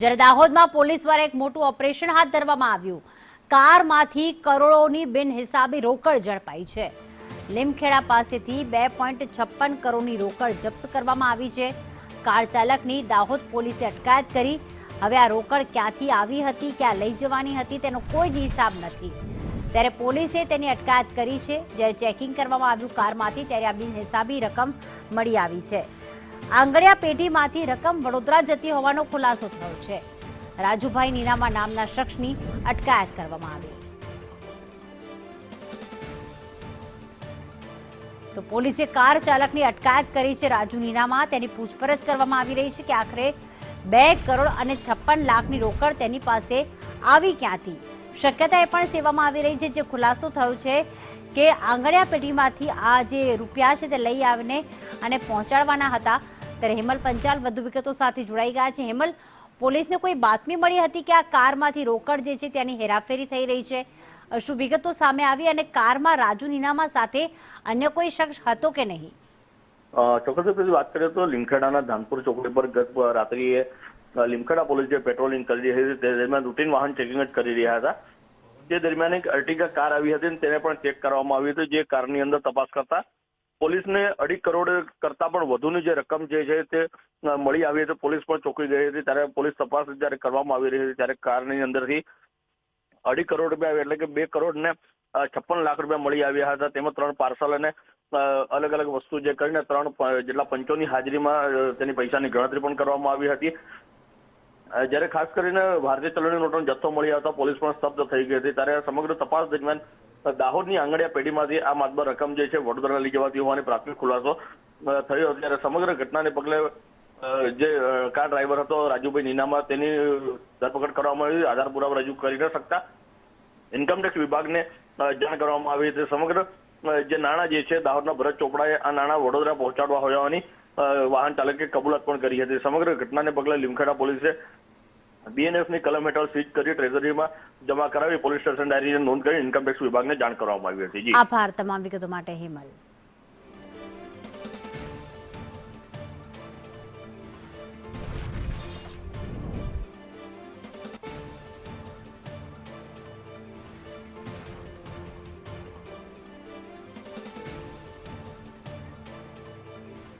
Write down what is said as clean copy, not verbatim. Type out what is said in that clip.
જ્યારે દાહોદમાં પોલીસ દ્વારા એક મોટું ઓપરેશન હાથ ધરવામાં આવ્યું. કારમાંથી કરોડોની બિનહિસાબી રોકડ ઝડપાઈ છે. લીમખેડા પાસેથી 2.56 કરોડની રોકડ જપ્ત કરવામાં આવી છે. કાર ચાલકની દાહોદ પોલીસે અટકાયત કરી. હવે આ રોકડ ક્યાંથી આવી હતી, ક્યાં લઈ જવાની હતી તેનો કોઈ જ હિસાબ નથી. ત્યારે પોલીસે તેની અટકાયત કરી છે. જ્યારે ચેકિંગ કરવામાં આવ્યું કારમાંથી, ત્યારે આ બિનહિસાબી રકમ મળી આવી છે. આંગળિયા પેઢીમાંથી રકમ વડોદરા જતી હોવાનો ખુલાસો થયો છે. રાજુભાઈ નીનામા નામના શખ્સની અટકાયત કરવામાં આવી. તો પોલીસે કાર ચાલકની અટકાયત કરી છે. રાજુ નીનામા, તેની પૂછપરછ કરવામાં આવી રહી છે કે આખરે 2 કરોડ અને 56 લાખની રોકડ તેની પાસે આવી ક્યાંથી. શક્યતા એ પણ સેવામાં આવી રહી છે, જે ખુલાસો થયો છે કે આંગળિયા પેઢીમાંથી આ જે રૂપિયા છે તે લઈ આવીને અને પહોંચાડવાના હતા. ત્યારે હેમલ પંચાલ વધુ વિગતો સાથે જોડાઈ ગયા છે. હેમલ, પોલીસને કોઈ બાતમી મળી હતી કે આ કારમાંથી રોકડ જે છે ત્યાંની હેરાફેરી થઈ રહી છે? શું વિગતો સામે આવી અને કારમાં રાજુ નીનામા સાથે અન્ય કોઈ શખ્સ હતો કે નહીં? ચોક્કસ વાત કરીએ તો લીમખેડાના ધાનપુર ચોકડી પર ગત રાત્રિએ લીમખેડા પોલીસ જે પેટ્રોલિંગ કરી રહી હતી તે દરમિયાન રૂટીન વાહન ચેકિંગ જ કરી રહ્યા હતા. તે દરમિયાન એક અર્ટિગા કાર આવી હતી અને તેને પણ ચેક કરવામાં આવી હતી. જે કારની અંદર તપાસ કરતા પોલીસને 2.5 કરોડ કરતા પણ વધુની જે રકમ જે છે તે મળી આવી હતી. પોલીસ પણ ચોંકી ગઈ હતી. ત્યારે પોલીસ તપાસ જ્યારે કરવામાં આવી રહી હતી ત્યારે કારની અંદરથી 2.5 કરોડ રૂપિયા એટલે કે 2 કરોડ ને 56 લાખ રૂપિયા મળી આવ્યા હતા. તેમાં 3 પાર્સલ અને અલગ અલગ વસ્તુ જે કરીને 3 જેટલા પંચોની હાજરીમાં તેની પૈસાની ગણતરી પણ કરવામાં આવી હતી. જ્યારે ખાસ કરીને ભારતીય ચલણી નોટનો જથ્થો મળી આવતા પોલીસ પણ સ્તબ્ધ થઈ ગઈ હતી. ત્યારે સમગ્ર તપાસ દરમિયાન દાહોદની આંગળિયા પેઢીમાંથી આ માતબર રકમ જે છે વડોદરા લઈ જવાતી હોવાની પ્રાથમિક ખુલાસો થયો. ત્યારે સમગ્ર ઘટનાને પગલે જે કાર ડ્રાઈવર હતો રાજુભાઈ નીનામા, તેની ધરપકડ કરવામાં આવી. આધાર પુરાવા રજૂ કરી ન શકતા ઇન્કમટેક્સ વિભાગને જાણ કરવામાં આવી હતી. સમગ્ર જે નાણાં જે છે દાહોદના ભરત ચોપડાએ આ નાણાં વડોદરા પહોંચાડવા હોવાની વાહન ચાલકે કબૂલાત પણ કરી હતી. સમગ્ર ઘટનાને પગલે લીમખેડા પોલીસે બીએનએફની કલમ હેઠળ સીઝ કરી ટ્રેઝરીમાં જમા કરાવી પોલીસ સ્ટેશન ડાયરીની નોંધ કરી ઇન્કમટેક્સ વિભાગને જાણ કરવામાં આવી હતી. આભાર તમામ વિગતો માટે હેમલ.